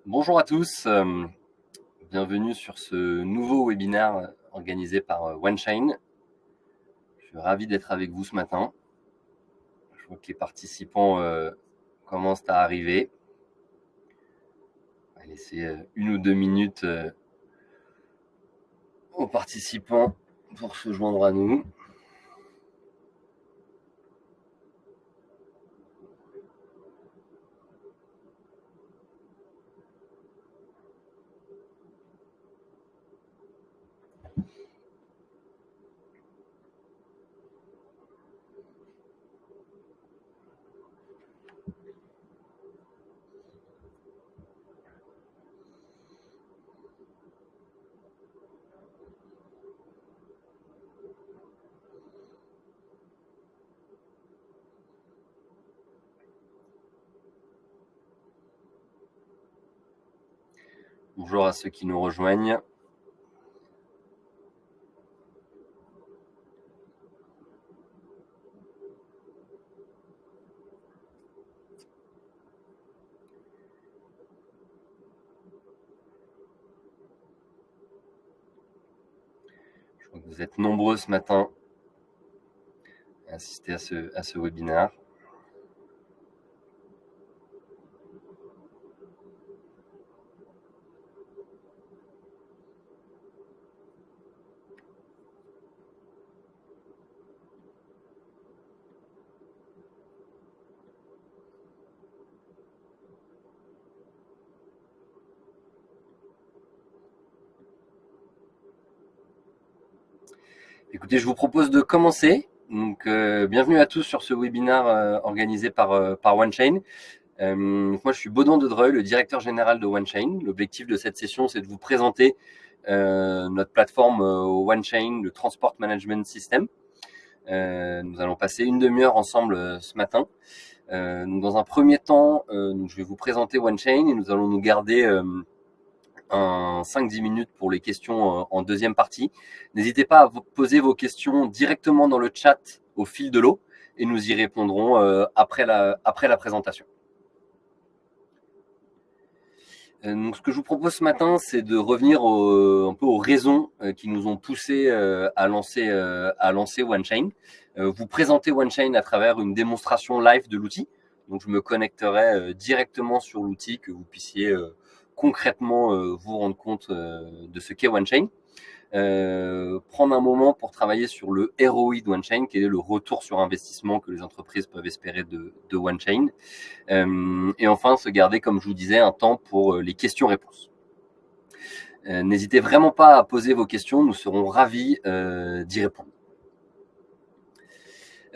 Bonjour à tous, bienvenue sur ce nouveau webinaire organisé par OneChain. Je suis ravi d'être avec vous ce matin. Je vois que les participants commencent à arriver. On va laisser 1 ou 2 minutes aux participants pour se joindre à nous. Bonjour à ceux qui nous rejoignent. Je vois que vous êtes nombreux ce matin à assister à ce webinaire. Écoutez, je vous propose de commencer. Donc, bienvenue à tous sur ce webinaire organisé par OneChain. Moi, je suis Baudouin de Dreux, le directeur général de OneChain. L'objectif de cette session, c'est de vous présenter notre plateforme OneChain, le Transport Management System. Nous allons passer une demi-heure ensemble ce matin. Donc, dans un premier temps, je vais vous présenter OneChain et nous allons nous garder un 5-10 minutes pour les questions en deuxième partie. N'hésitez pas à poser vos questions directement dans le chat au fil de l'eau et nous y répondrons après la présentation. Donc, ce que je vous propose ce matin, c'est de revenir un peu aux raisons qui nous ont poussé à lancer OneChain. Vous présenter OneChain à travers une démonstration live de l'outil. Donc, je me connecterai directement sur l'outil, que vous puissiez concrètement vous rendre compte de ce qu'est OneChain. Prendre un moment pour travailler sur le ROI de OneChain, quel est le retour sur investissement que les entreprises peuvent espérer de OneChain. Et enfin, se garder, comme je vous disais, un temps pour les questions-réponses. N'hésitez vraiment pas à poser vos questions, nous serons ravis d'y répondre.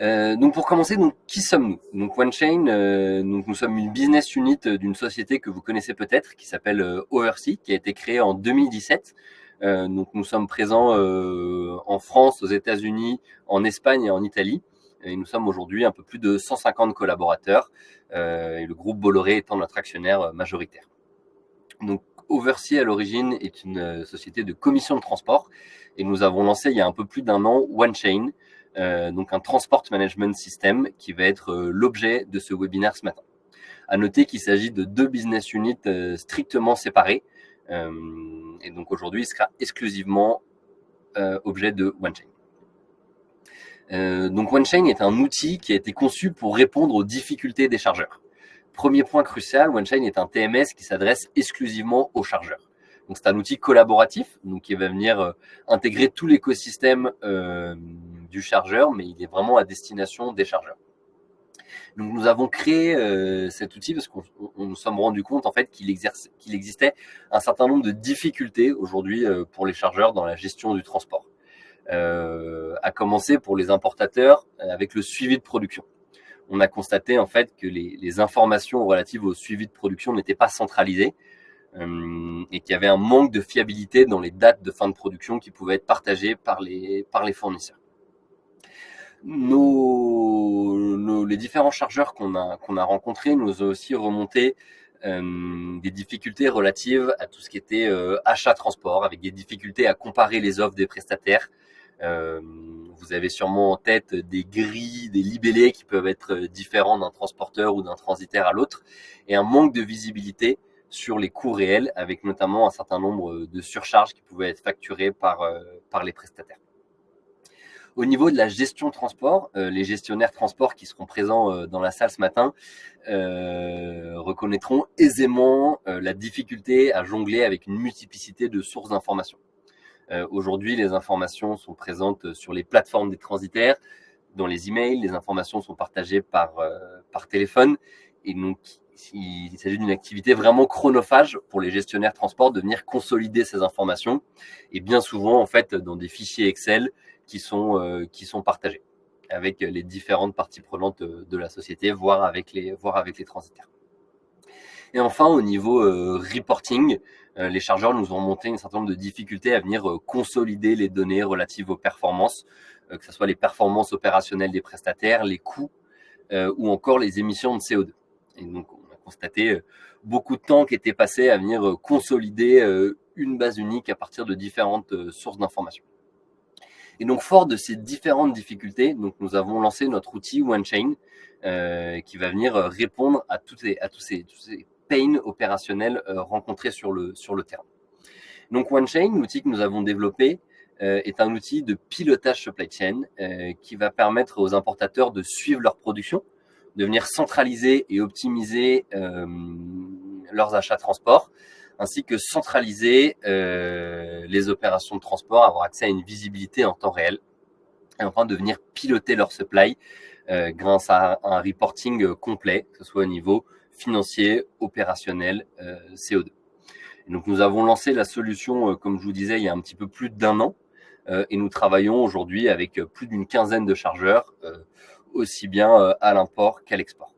Donc pour commencer, qui sommes-nous? Donc OneChain, nous sommes une business unit d'une société que vous connaissez peut-être, qui s'appelle Oversea, qui a été créée en 2017. Donc nous sommes présents en France, aux États-Unis, en Espagne et en Italie. Et nous sommes aujourd'hui un peu plus de 150 collaborateurs, et le groupe Bolloré étant notre actionnaire majoritaire. Donc Oversea à l'origine est une société de commission de transport et nous avons lancé il y a un peu plus d'1 an OneChain, donc un transport management system qui va être l'objet de ce webinaire ce matin. À noter qu'il s'agit de 2 business units strictement séparés, et donc aujourd'hui il sera exclusivement objet de OneChain. Donc OneChain est un outil qui a été conçu pour répondre aux difficultés des chargeurs. Premier point crucial, OneChain est un TMS qui s'adresse exclusivement aux chargeurs. Donc c'est un outil collaboratif, donc qui va venir intégrer tout l'écosystème du chargeur, mais il est vraiment à destination des chargeurs. Donc nous avons créé cet outil parce qu'on nous sommes rendu compte en fait qu'il existait un certain nombre de difficultés aujourd'hui pour les chargeurs dans la gestion du transport. À commencer pour les importateurs avec le suivi de production. On a constaté en fait que les informations relatives au suivi de production n'étaient pas centralisées et qu'il y avait un manque de fiabilité dans les dates de fin de production qui pouvaient être partagées par les fournisseurs. Les différents chargeurs qu'on a rencontrés nous ont aussi remonté des difficultés relatives à tout ce qui était achat-transport, avec des difficultés à comparer les offres des prestataires. Vous avez sûrement en tête des grilles, des libellés qui peuvent être différents d'un transporteur ou d'un transitaire à l'autre, et un manque de visibilité sur les coûts réels, avec notamment un certain nombre de surcharges qui pouvaient être facturées par les prestataires. Au niveau de la gestion transport, les gestionnaires transport qui seront présents dans la salle ce matin reconnaîtront aisément la difficulté à jongler avec une multiplicité de sources d'informations. Aujourd'hui, les informations sont présentes sur les plateformes des transitaires, dans les emails, les informations sont partagées par téléphone, et donc il s'agit d'une activité vraiment chronophage pour les gestionnaires transport de venir consolider ces informations, et bien souvent en fait dans des fichiers Excel qui sont partagés avec les différentes parties prenantes de la société, voire avec les transitaires. Et enfin, au niveau reporting, les chargeurs nous ont monté un certain nombre de difficultés à venir consolider les données relatives aux performances, que ce soit les performances opérationnelles des prestataires, les coûts ou encore les émissions de CO2. Et donc, on a constaté beaucoup de temps qui était passé à venir consolider une base unique à partir de différentes sources d'informations. Et donc, fort de ces différentes difficultés, donc nous avons lancé notre outil OneChain qui va venir répondre à tous ces pains opérationnels rencontrés sur le terrain. Donc, OneChain, l'outil que nous avons développé, est un outil de pilotage supply chain qui va permettre aux importateurs de suivre leur production, de venir centraliser et optimiser leurs achats transport, ainsi que centraliser les opérations de transport, avoir accès à une visibilité en temps réel, et enfin de venir piloter leur supply grâce à un reporting complet, que ce soit au niveau financier, opérationnel, CO2. Et donc nous avons lancé la solution, comme je vous disais, il y a un petit peu plus d'1 an, et nous travaillons aujourd'hui avec plus d'une quinzaine de chargeurs, aussi bien à l'import qu'à l'export.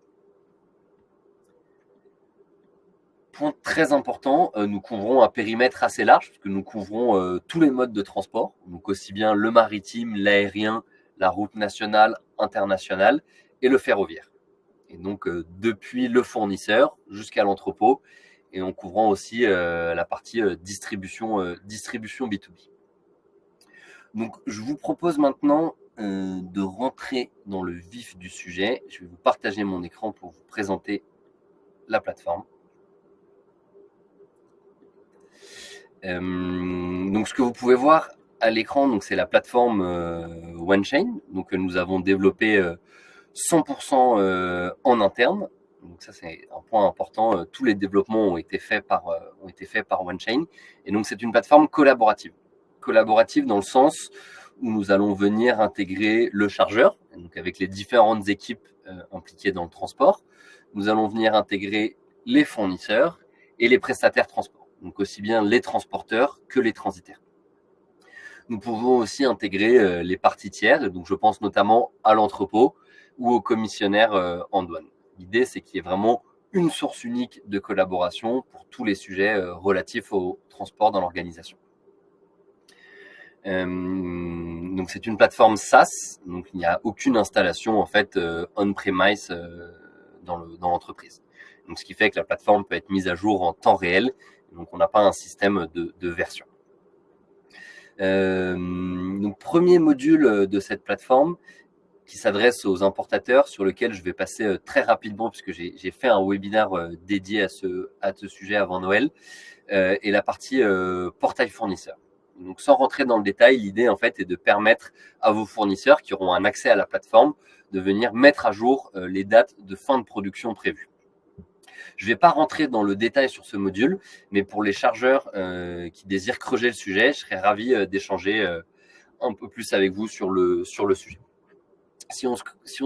Point très important, nous couvrons un périmètre assez large, puisque nous couvrons tous les modes de transport, donc aussi bien le maritime, l'aérien, la route nationale, internationale et le ferroviaire. Et donc depuis le fournisseur jusqu'à l'entrepôt, et en couvrant aussi la partie distribution B2B. Donc je vous propose maintenant de rentrer dans le vif du sujet. Je vais vous partager mon écran pour vous présenter la plateforme. Donc ce que vous pouvez voir à l'écran, donc c'est la plateforme OneChain, donc nous avons développé 100% en interne. Donc ça c'est un point important. Tous les développements ont été faits par OneChain, et donc c'est une plateforme collaborative dans le sens où nous allons venir intégrer le chargeur, donc avec les différentes équipes impliquées dans le transport. Nous allons venir intégrer les fournisseurs et les prestataires transport, donc aussi bien les transporteurs que les transitaires. Nous pouvons aussi intégrer les parties tiers, donc je pense notamment à l'entrepôt ou aux commissionnaires en douane. L'idée, c'est qu'il y ait vraiment une source unique de collaboration pour tous les sujets relatifs au transport dans l'organisation. Donc c'est une plateforme SaaS, donc il n'y a aucune installation en fait on-premise dans l'entreprise. Donc ce qui fait que la plateforme peut être mise à jour en temps réel, donc on n'a pas un système de version. Donc premier module de cette plateforme qui s'adresse aux importateurs, sur lequel je vais passer très rapidement puisque j'ai fait un webinaire dédié à ce sujet avant Noël, et la partie portail fournisseur. Donc sans rentrer dans le détail, l'idée en fait est de permettre à vos fournisseurs qui auront un accès à la plateforme de venir mettre à jour les dates de fin de production prévues. Je ne vais pas rentrer dans le détail sur ce module, mais pour les chargeurs qui désirent creuser le sujet, je serais ravi d'échanger un peu plus avec vous sur le sujet. Si on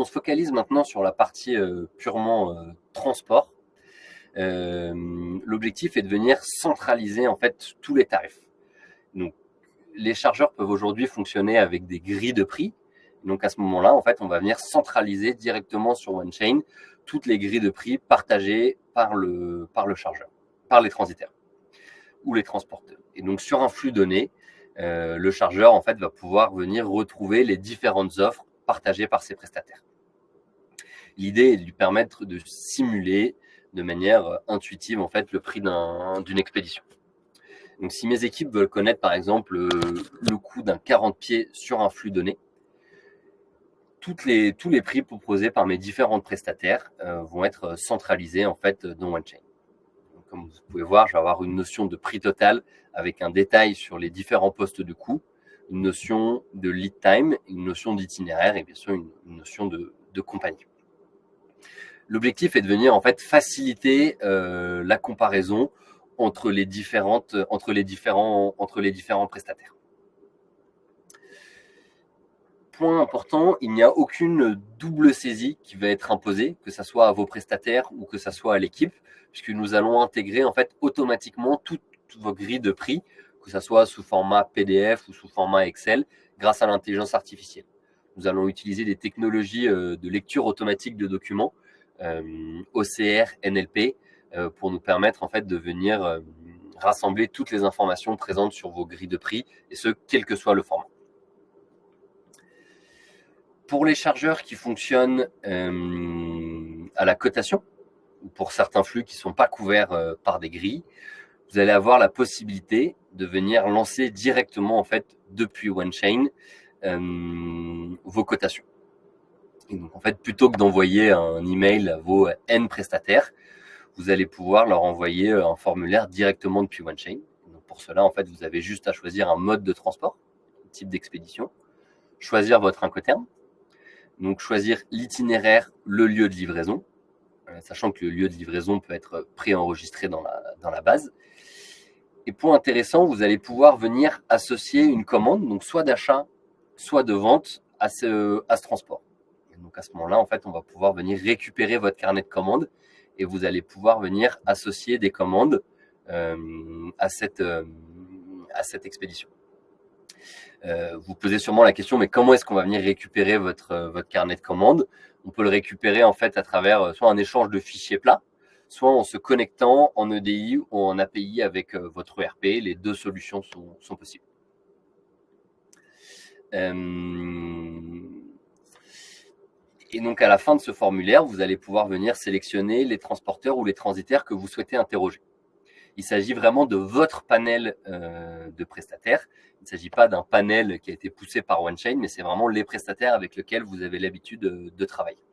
se focalise maintenant sur la partie purement transport, l'objectif est de venir centraliser en fait tous les tarifs. Donc, les chargeurs peuvent aujourd'hui fonctionner avec des grilles de prix. Donc, à ce moment-là, en fait, on va venir centraliser directement sur OneChain toutes les grilles de prix partagées par le chargeur, par les transitaires ou les transporteurs. Et donc, sur un flux donné, le chargeur, en fait, va pouvoir venir retrouver les différentes offres partagées par ses prestataires. L'idée est de lui permettre de simuler de manière intuitive, en fait, le prix d'une expédition. Donc, si mes équipes veulent connaître, par exemple, le coût d'un 40 pieds sur un flux donné, tous les prix proposés par mes différents prestataires vont être centralisés en fait dans OneChain. Donc, comme vous pouvez voir, je vais avoir une notion de prix total avec un détail sur les différents postes de coût, une notion de lead time, une notion d'itinéraire et bien sûr une notion de compagnie. L'objectif est de venir en fait faciliter la comparaison entre les différents prestataires. Point important, il n'y a aucune double saisie qui va être imposée, que ce soit à vos prestataires ou que ce soit à l'équipe, puisque nous allons intégrer en fait automatiquement toutes vos grilles de prix, que ce soit sous format PDF ou sous format Excel, grâce à l'intelligence artificielle. Nous allons utiliser des technologies de lecture automatique de documents, OCR, NLP, pour nous permettre en fait de venir rassembler toutes les informations présentes sur vos grilles de prix, et ce, quel que soit le format. Pour les chargeurs qui fonctionnent à la cotation, ou pour certains flux qui ne sont pas couverts par des grilles, vous allez avoir la possibilité de venir lancer directement en fait depuis OneChain vos cotations. Et donc en fait, plutôt que d'envoyer un email à vos N prestataires, vous allez pouvoir leur envoyer un formulaire directement depuis OneChain. Donc pour cela, en fait, vous avez juste à choisir un mode de transport, un type d'expédition, choisir votre Incoterm. Donc choisir l'itinéraire, le lieu de livraison, sachant que le lieu de livraison peut être préenregistré dans la base. Et point intéressant, vous allez pouvoir venir associer une commande, donc soit d'achat, soit de vente à ce transport. Et donc à ce moment-là, en fait, on va pouvoir venir récupérer votre carnet de commandes et vous allez pouvoir venir associer des commandes à cette expédition. Vous posez sûrement la question, mais comment est-ce qu'on va venir récupérer votre carnet de commandes? On peut le récupérer en fait à travers soit un échange de fichiers plats, soit en se connectant en EDI ou en API avec votre ERP. Les deux solutions sont possibles. Et donc à la fin de ce formulaire, vous allez pouvoir venir sélectionner les transporteurs ou les transitaires que vous souhaitez interroger. Il s'agit vraiment de votre panel de prestataires. Il ne s'agit pas d'un panel qui a été poussé par OneChain, mais c'est vraiment les prestataires avec lesquels vous avez l'habitude de travailler.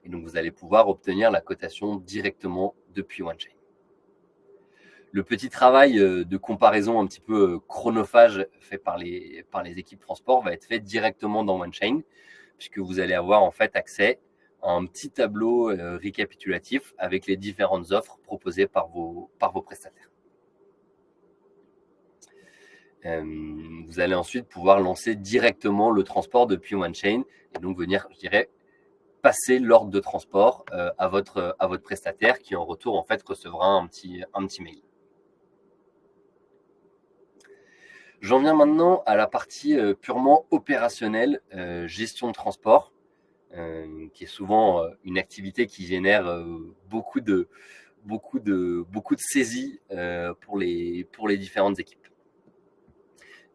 Et donc, vous allez pouvoir obtenir la cotation directement depuis OneChain. Le petit travail de comparaison un petit peu chronophage fait par les équipes transport va être fait directement dans OneChain, puisque vous allez avoir en fait accès à un petit tableau récapitulatif avec les différentes offres proposées par vos prestataires. Vous allez ensuite pouvoir lancer directement le transport depuis OneChain et donc venir, je dirais, passer l'ordre de transport à votre prestataire qui en retour en fait recevra un petit mail. J'en viens maintenant à la partie purement opérationnelle, gestion de transport, qui est souvent une activité qui génère beaucoup de saisies pour les différentes équipes.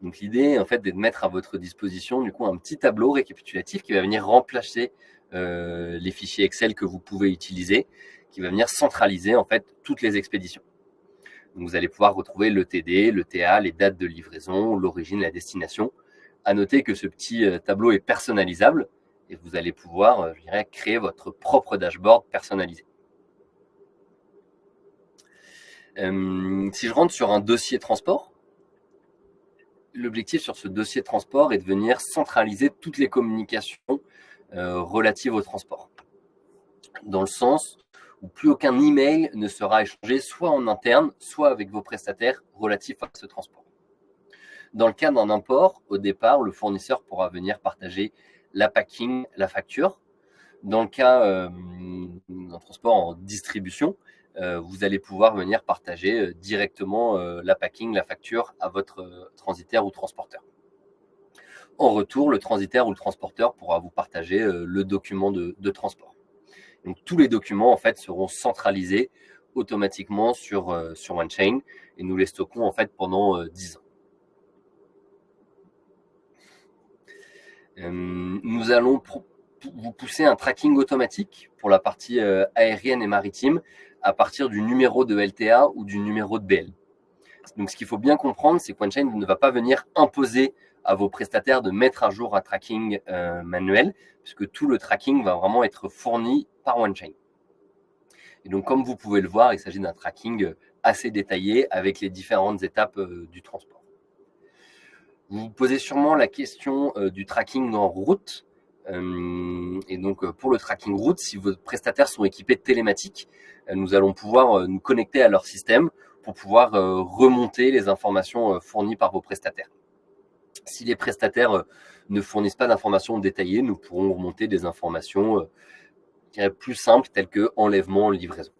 Donc l'idée en fait est de mettre à votre disposition du coup un petit tableau récapitulatif qui va venir remplacer les fichiers Excel que vous pouvez utiliser, qui va venir centraliser en fait toutes les expéditions. Donc vous allez pouvoir retrouver le TD, le TA, les dates de livraison, l'origine, la destination. À noter que ce petit tableau est personnalisable et vous allez pouvoir, je dirais, créer votre propre dashboard personnalisé. Si je rentre sur un dossier transport, l'objectif sur ce dossier transport est de venir centraliser toutes les communications relatives au transport. Dans le sens où plus aucun email ne sera échangé soit en interne, soit avec vos prestataires relatifs à ce transport. Dans le cas d'un import, au départ, le fournisseur pourra venir partager la packing, la facture. Dans le cas d'un transport en distribution, vous allez pouvoir venir partager directement la packing, la facture à votre transitaire ou transporteur. En retour, le transitaire ou le transporteur pourra vous partager le document de transport. Donc tous les documents en fait seront centralisés automatiquement sur OneChain et nous les stockons en fait pendant 10 ans. Nous allons vous pousser un tracking automatique pour la partie aérienne et maritime à partir du numéro de LTA ou du numéro de BL. Donc ce qu'il faut bien comprendre, c'est que OneChain ne va pas venir imposer à vos prestataires de mettre à jour un tracking manuel, puisque tout le tracking va vraiment être fourni par OneChain. Et donc, comme vous pouvez le voir, il s'agit d'un tracking assez détaillé avec les différentes étapes du transport. Vous vous posez sûrement la question du tracking en route. Et donc, pour le tracking route, si vos prestataires sont équipés de télématiques, nous allons pouvoir nous connecter à leur système pour pouvoir remonter les informations fournies par vos prestataires. Si les prestataires ne fournissent pas d'informations détaillées, nous pourrons remonter des informations plus simples telles que enlèvement, livraison.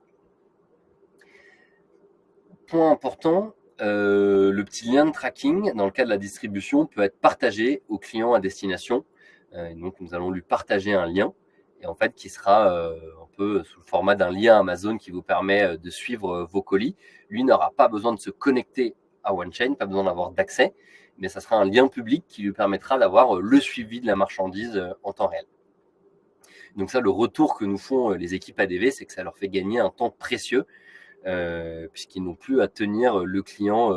Point important, le petit lien de tracking dans le cas de la distribution peut être partagé au client à destination. Donc nous allons lui partager un lien et en fait qui sera un peu sous le format d'un lien Amazon qui vous permet de suivre vos colis. Lui n'aura pas besoin de se connecter à OneChain, pas besoin d'avoir d'accès, mais ça sera un lien public qui lui permettra d'avoir le suivi de la marchandise en temps réel. Donc ça, le retour que nous font les équipes ADV, c'est que ça leur fait gagner un temps précieux puisqu'ils n'ont plus à tenir le client,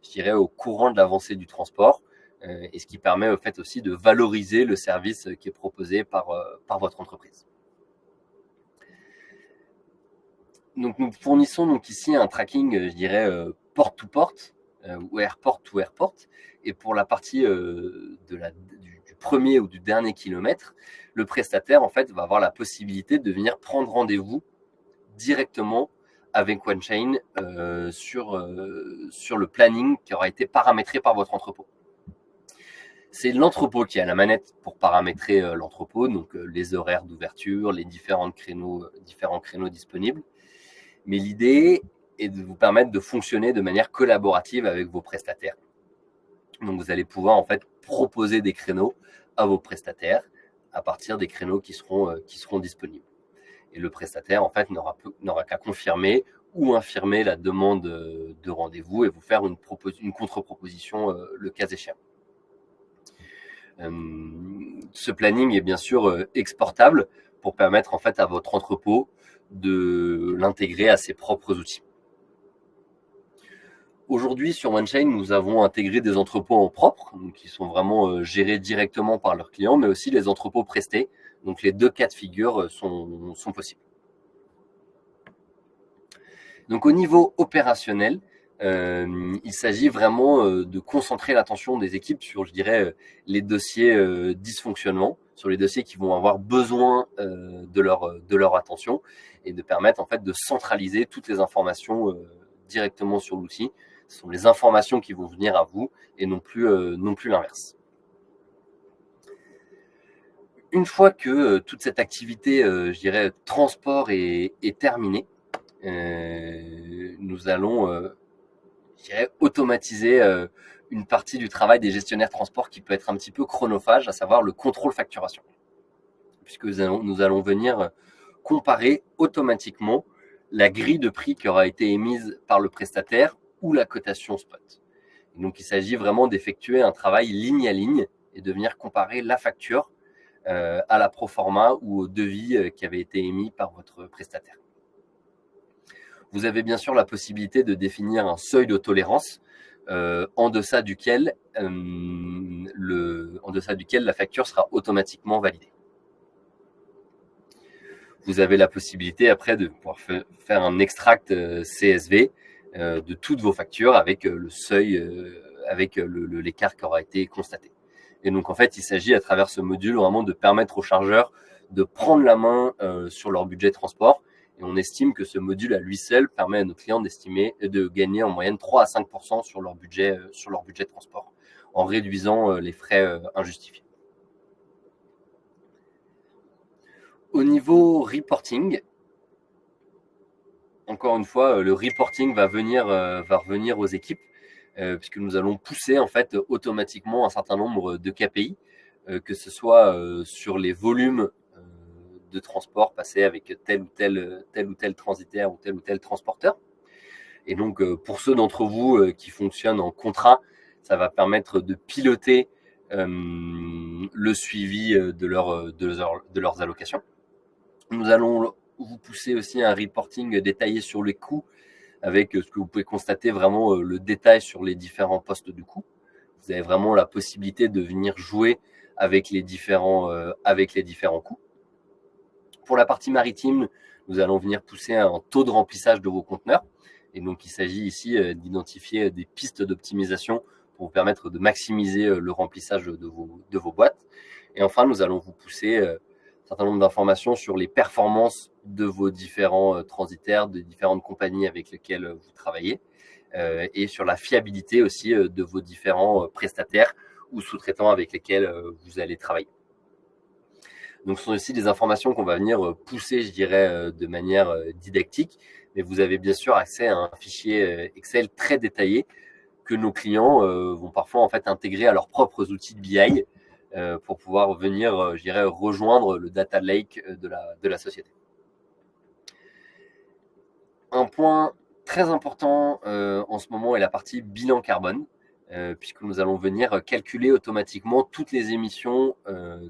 je dirais, au courant de l'avancée du transport, et ce qui permet au fait aussi de valoriser le service qui est proposé par votre entreprise. Donc nous fournissons donc ici un tracking, je dirais, porte to porte ou airport to airport. Et pour la partie du premier ou du dernier kilomètre, le prestataire en fait va avoir la possibilité de venir prendre rendez-vous directement avec OneChain sur le planning qui aura été paramétré par votre entrepôt. C'est l'entrepôt qui a la manette pour paramétrer l'entrepôt, donc les horaires d'ouverture, les différents créneaux disponibles. Mais l'idée est de vous permettre de fonctionner de manière collaborative avec vos prestataires. Donc vous allez pouvoir en fait proposer des créneaux à vos prestataires à partir des créneaux qui seront disponibles. Et le prestataire en fait n'aura qu'à confirmer ou infirmer la demande de rendez-vous et vous faire une contre-proposition le cas échéant. Ce planning est bien sûr exportable pour permettre en fait à votre entrepôt de l'intégrer à ses propres outils. Aujourd'hui, sur OneChain, nous avons intégré des entrepôts en propre, donc qui sont vraiment gérés directement par leurs clients, mais aussi les entrepôts prestés. Donc les deux cas de figure sont possibles. Donc au niveau opérationnel, il s'agit vraiment de concentrer l'attention des équipes sur, je dirais, les dossiers dysfonctionnement, sur les dossiers qui vont avoir besoin de leur attention et de permettre en fait de centraliser toutes les informations directement sur l'outil. Ce sont les informations qui vont venir à vous et non plus l'inverse. Une fois que toute cette activité, je dirais, transport est terminée, nous allons je dirais, automatiser une partie du travail des gestionnaires transport qui peut être un petit peu chronophage, à savoir le contrôle facturation. Puisque nous allons venir comparer automatiquement la grille de prix qui aura été émise par le prestataire ou la cotation spot. Et donc, il s'agit vraiment d'effectuer un travail ligne à ligne et de venir comparer la facture à la proforma ou au devis qui avait été émis par votre prestataire. Vous avez bien sûr la possibilité de définir un seuil de tolérance en deçà duquel la facture sera automatiquement validée. Vous avez la possibilité après de pouvoir faire un extract CSV de toutes vos factures avec le seuil, avec l'écart qui aura été constaté. Et donc en fait, il s'agit à travers ce module vraiment de permettre aux chargeurs de prendre la main sur leur budget transport. Et on estime que ce module à lui seul permet à nos clients de gagner en moyenne 3 à 5% sur leur budget transport, en réduisant les frais injustifiés. Au niveau reporting, encore une fois, le reporting va revenir aux équipes, puisque nous allons pousser en fait automatiquement un certain nombre de KPI, que ce soit sur les volumes de transport passé avec tel ou tel transitaire ou tel transporteur. Et donc, pour ceux d'entre vous qui fonctionnent en contrat, ça va permettre de piloter le suivi de leurs allocations. Nous allons vous pousser aussi un reporting détaillé sur les coûts avec ce que vous pouvez constater vraiment le détail sur les différents postes de coûts. Vous avez vraiment la possibilité de venir jouer avec les différents coûts. Pour la partie maritime, nous allons venir pousser un taux de remplissage de vos conteneurs. Et donc, il s'agit ici d'identifier des pistes d'optimisation pour vous permettre de maximiser le remplissage de vos boîtes. Et enfin, nous allons vous pousser un certain nombre d'informations sur les performances de vos différents transitaires, des différentes compagnies avec lesquelles vous travaillez, et sur la fiabilité aussi de vos différents prestataires ou sous-traitants avec lesquels vous allez travailler. Donc, ce sont aussi des informations qu'on va venir pousser, je dirais, de manière didactique, mais vous avez bien sûr accès à un fichier Excel très détaillé que nos clients vont parfois en fait intégrer à leurs propres outils de BI pour pouvoir venir, je dirais, rejoindre le data lake de la société. Un point très important en ce moment est la partie bilan carbone, puisque nous allons venir calculer automatiquement toutes les émissions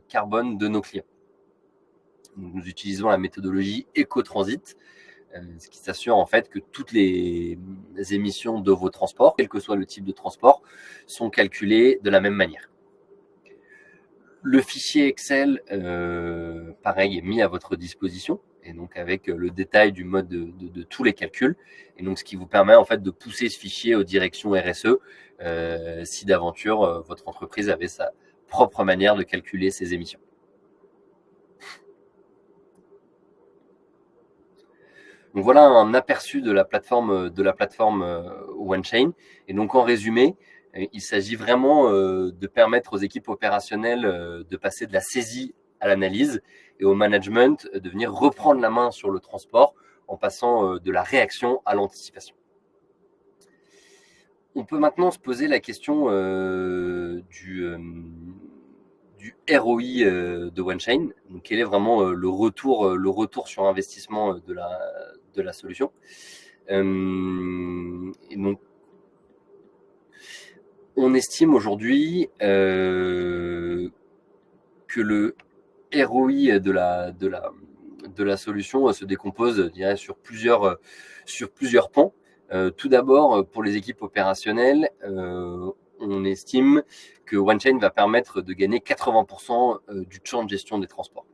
carbone de nos clients. Nous utilisons la méthodologie Ecotransit, ce qui s'assure en fait que toutes les émissions de vos transports, quel que soit le type de transport, sont calculées de la même manière. Le fichier Excel, pareil, est mis à votre disposition, et donc avec le détail du mode de tous les calculs, et donc ce qui vous permet en fait de pousser ce fichier aux directions RSE si d'aventure votre entreprise avait sa propre manière de calculer ses émissions. Donc voilà un aperçu de la plateforme OneChain. Et donc en résumé, il s'agit vraiment de permettre aux équipes opérationnelles de passer de la saisie à l'analyse et au management de venir reprendre la main sur le transport en passant de la réaction à l'anticipation. On peut maintenant se poser la question du ROI de OneChain. Donc, quel est vraiment le retour sur investissement de la solution. Et donc, on estime aujourd'hui que le ROI de la solution se décompose, je dirais, sur plusieurs pans. Tout d'abord, pour les équipes opérationnelles, on estime que OneChain va permettre de gagner 80% du champ de gestion des transports.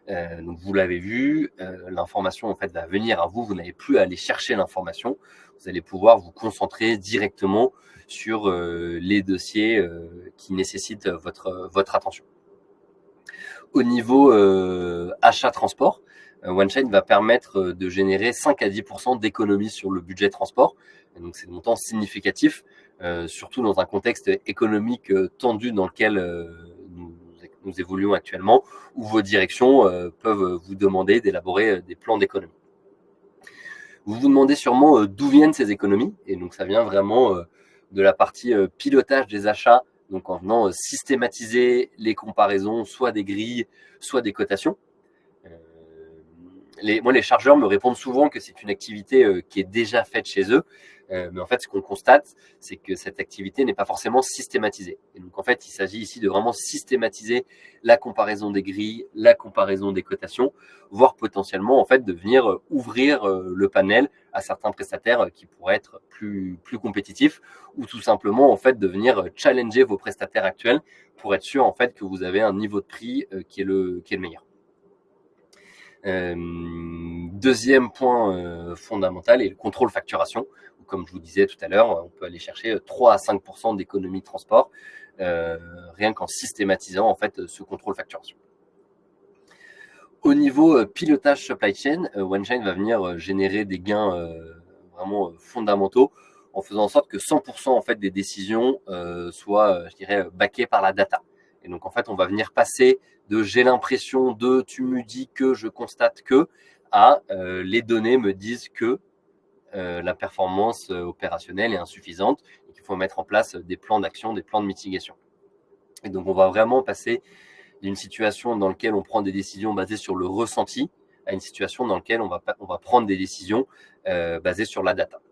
Donc vous l'avez vu, l'information en fait va venir à vous. Vous n'avez plus à aller chercher l'information. Vous allez pouvoir vous concentrer directement sur les dossiers qui nécessitent votre attention. Au niveau achat-transport, OneChain va permettre de générer 5 à 10% d'économies sur le budget transport. Et donc c'est un montant significatif, surtout dans un contexte économique tendu dans lequel nous évoluons actuellement, où vos directions peuvent vous demander d'élaborer des plans d'économie. Vous vous demandez sûrement d'où viennent ces économies, et donc ça vient vraiment de la partie pilotage des achats, donc en venant systématiser les comparaisons, soit des grilles, soit des cotations. Moi, les chargeurs me répondent souvent que c'est une activité qui est déjà faite chez eux. Mais en fait, ce qu'on constate, c'est que cette activité n'est pas forcément systématisée. Et donc, en fait, il s'agit ici de vraiment systématiser la comparaison des grilles, la comparaison des cotations, voire potentiellement, en fait, de venir ouvrir le panel à certains prestataires qui pourraient être plus compétitifs, ou tout simplement, en fait, de venir challenger vos prestataires actuels pour être sûr, en fait, que vous avez un niveau de prix qui est le meilleur. Deuxième point fondamental est le contrôle facturation. Comme je vous disais tout à l'heure, on peut aller chercher 3 à 5% d'économie de transport rien qu'en systématisant en fait ce contrôle facturation. Au niveau pilotage supply chain, OneChain va venir générer des gains vraiment fondamentaux en faisant en sorte que 100% en fait des décisions soient, je dirais, backées par la data. Et donc en fait, on va venir passer de j'ai l'impression de tu me dis que je constate que à les données me disent que la performance opérationnelle est insuffisante et qu'il faut mettre en place des plans d'action, des plans de mitigation. Et donc on va vraiment passer d'une situation dans laquelle on prend des décisions basées sur le ressenti à une situation dans laquelle on va prendre des décisions basées sur la data.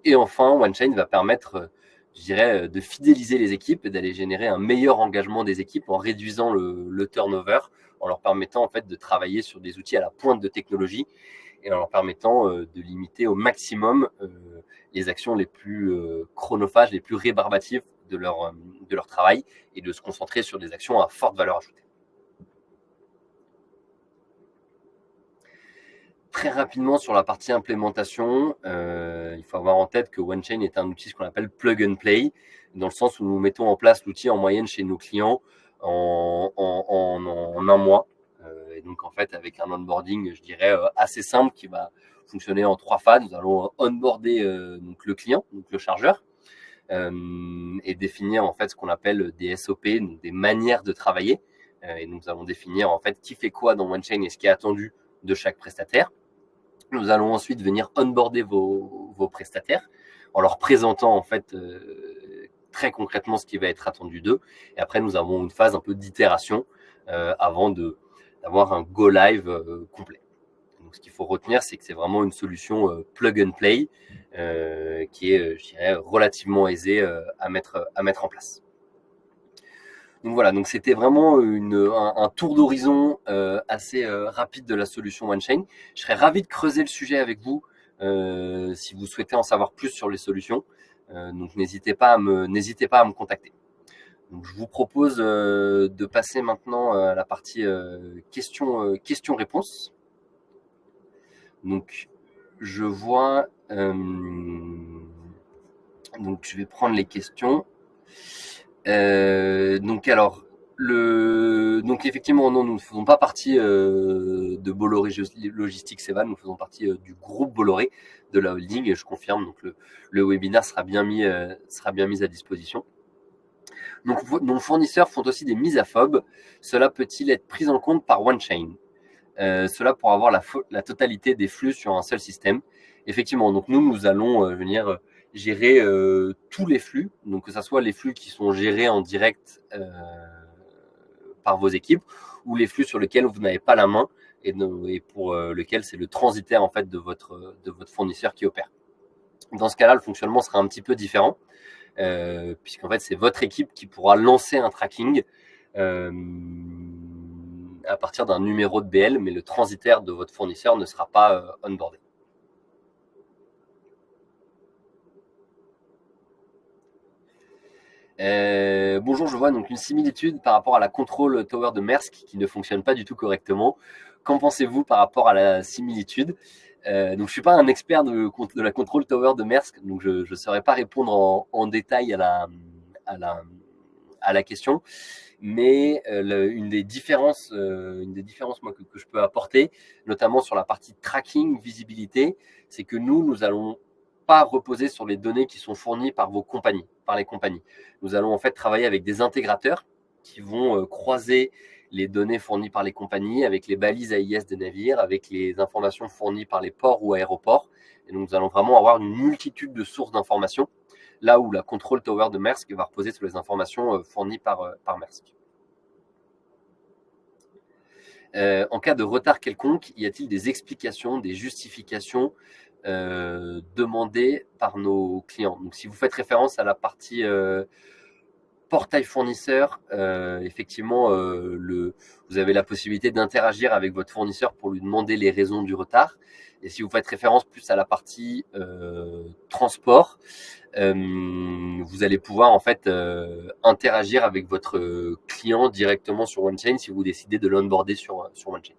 Et enfin, OneChain va permettre, je dirais, de fidéliser les équipes et d'aller générer un meilleur engagement des équipes en réduisant le turnover, en leur permettant en fait de travailler sur des outils à la pointe de technologie et en leur permettant de limiter au maximum les actions les plus chronophages, les plus rébarbatives de leur travail et de se concentrer sur des actions à forte valeur ajoutée. très rapidement sur la partie implémentation, il faut avoir en tête que OneChain est un outil ce qu'on appelle plug and play, dans le sens où nous mettons en place l'outil en moyenne chez nos clients en un mois. Et donc en fait avec un onboarding, je dirais assez simple qui va fonctionner en 3 phases. Nous allons onboarder donc le client, donc le chargeur, et définir en fait ce qu'on appelle des SOP, donc des manières de travailler. Et nous allons définir en fait qui fait quoi dans OneChain et ce qui est attendu de chaque prestataire. Nous allons ensuite venir onboarder vos prestataires en leur présentant en fait très concrètement ce qui va être attendu d'eux. Et après, nous avons une phase un peu d'itération avant d'avoir un go live complet. Donc, ce qu'il faut retenir, c'est que c'est vraiment une solution plug and play qui est, je dirais, relativement aisée à mettre en place. Donc voilà, donc c'était vraiment un tour d'horizon assez rapide de la solution OneChain. Je serais ravi de creuser le sujet avec vous si vous souhaitez en savoir plus sur les solutions. Donc n'hésitez pas à me contacter. Donc je vous propose de passer maintenant à la partie questions-réponses. Donc je vois, donc je vais prendre les questions. Donc alors, donc effectivement, non, nous ne faisons pas partie de Bolloré Logistique Sevan, nous faisons partie du groupe Bolloré de la holding. Et je confirme, donc le webinaire sera bien mis à disposition. Donc nos fournisseurs font aussi des mises à FOB. Cela peut-il être pris en compte par OneChain? Cela pour avoir la totalité des flux sur un seul système. Effectivement, donc nous allons venir gérer tous les flux, donc que ce soit les flux qui sont gérés en direct par vos équipes ou les flux sur lesquels vous n'avez pas la main et pour lesquels c'est le transitaire en fait de votre fournisseur qui opère. Dans ce cas-là, le fonctionnement sera un petit peu différent puisqu'en fait c'est votre équipe qui pourra lancer un tracking à partir d'un numéro de BL, mais le transitaire de votre fournisseur ne sera pas onboardé. Bonjour, je vois donc une similitude par rapport à la Control Tower de Maersk qui ne fonctionne pas du tout correctement. Qu'en pensez-vous par rapport à la similitude? Donc je suis pas un expert de la Control Tower de Maersk, donc je ne saurais pas répondre en détail à la question. Mais une des différences moi, que je peux apporter, notamment sur la partie tracking, visibilité, c'est que nous allons pas reposer sur les données qui sont fournies par les compagnies. Nous allons en fait travailler avec des intégrateurs qui vont croiser les données fournies par les compagnies avec les balises AIS des navires, avec les informations fournies par les ports ou aéroports. Et donc, nous allons vraiment avoir une multitude de sources d'informations, là où la Control Tower de Maersk va reposer sur les informations fournies par Maersk. En cas de retard quelconque, y a-t-il des explications, des justifications demandées par nos clients? Donc, si vous faites référence à la partie portail fournisseur, effectivement, vous avez la possibilité d'interagir avec votre fournisseur pour lui demander les raisons du retard. Et si vous faites référence plus à la partie transport, vous allez pouvoir en fait interagir avec votre client directement sur OneChain si vous décidez de l'onboarder sur OneChain.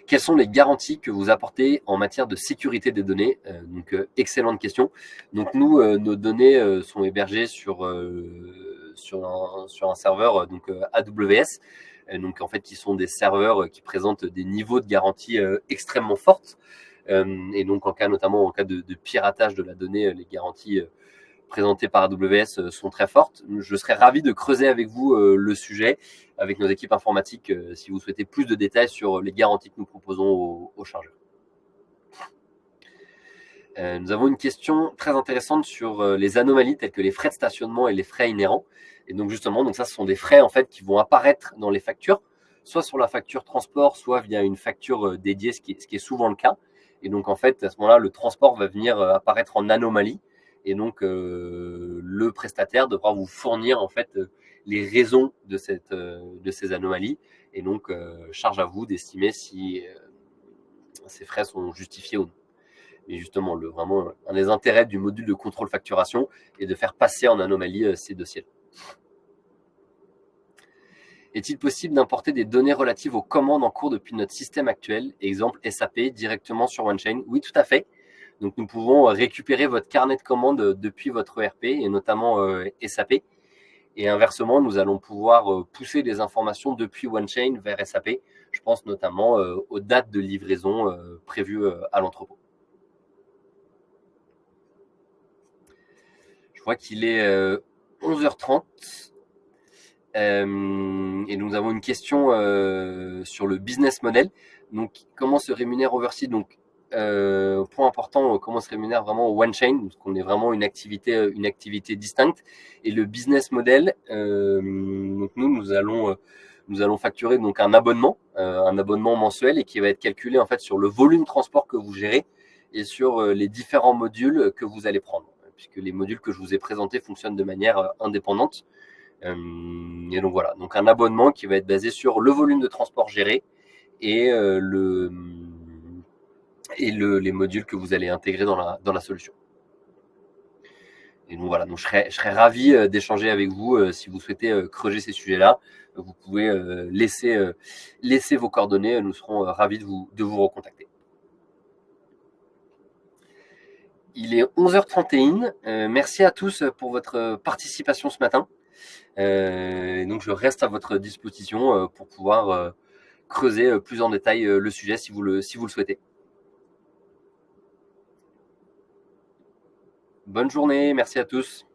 Quelles sont les garanties que vous apportez en matière de sécurité des données? Donc, excellente question. Donc, nous, nos données sont hébergées sur un serveur donc AWS. Donc, en fait, qui sont des serveurs qui présentent des niveaux de garantie extrêmement fortes. Et donc, notamment en cas de piratage de la donnée, les garanties présentées par AWS sont très fortes. Je serais ravi de creuser avec vous le sujet avec nos équipes informatiques si vous souhaitez plus de détails sur les garanties que nous proposons aux chargeurs. Nous avons une question très intéressante sur les anomalies telles que les frais de stationnement et les frais inhérents. Et donc justement, donc ça, ce sont des frais en fait qui vont apparaître dans les factures, soit sur la facture transport, soit via une facture dédiée, ce qui est souvent le cas. Et donc en fait, à ce moment-là, le transport va venir apparaître en anomalie. Et donc le prestataire devra vous fournir en fait les raisons de ces anomalies. Et donc charge à vous d'estimer si ces frais sont justifiés ou non. Mais justement, vraiment, un des intérêts du module de contrôle facturation est de faire passer en anomalie ces dossiers. Est-il possible d'importer des données relatives aux commandes en cours depuis notre système actuel, exemple SAP, directement sur OneChain? Oui, tout à fait. Donc nous pouvons récupérer votre carnet de commandes depuis votre ERP et notamment SAP. Et inversement, nous allons pouvoir pousser des informations depuis OneChain vers SAP. Je pense notamment aux dates de livraison prévues à l'entrepôt. Je vois qu'il est 11h30 et nous avons une question sur le business model. Donc, comment se rémunère Overseas? Donc, point important, comment se rémunère vraiment OneChain, parce qu'on est vraiment une activité distincte. Et le business model, donc nous allons facturer donc un abonnement mensuel et qui va être calculé en fait sur le volume de transport que vous gérez et sur les différents modules que vous allez prendre, puisque les modules que je vous ai présentés fonctionnent de manière indépendante. Et donc voilà, donc un abonnement qui va être basé sur le volume de transport géré et les modules que vous allez intégrer dans la solution. Et donc voilà, donc je serais ravi d'échanger avec vous si vous souhaitez creuser ces sujets-là. Vous pouvez laisser vos coordonnées, nous serons ravis de vous recontacter. Il est 11h31. Merci à tous pour votre participation ce matin. Donc je reste à votre disposition pour pouvoir creuser plus en détail le sujet si vous le souhaitez. Bonne journée, merci à tous.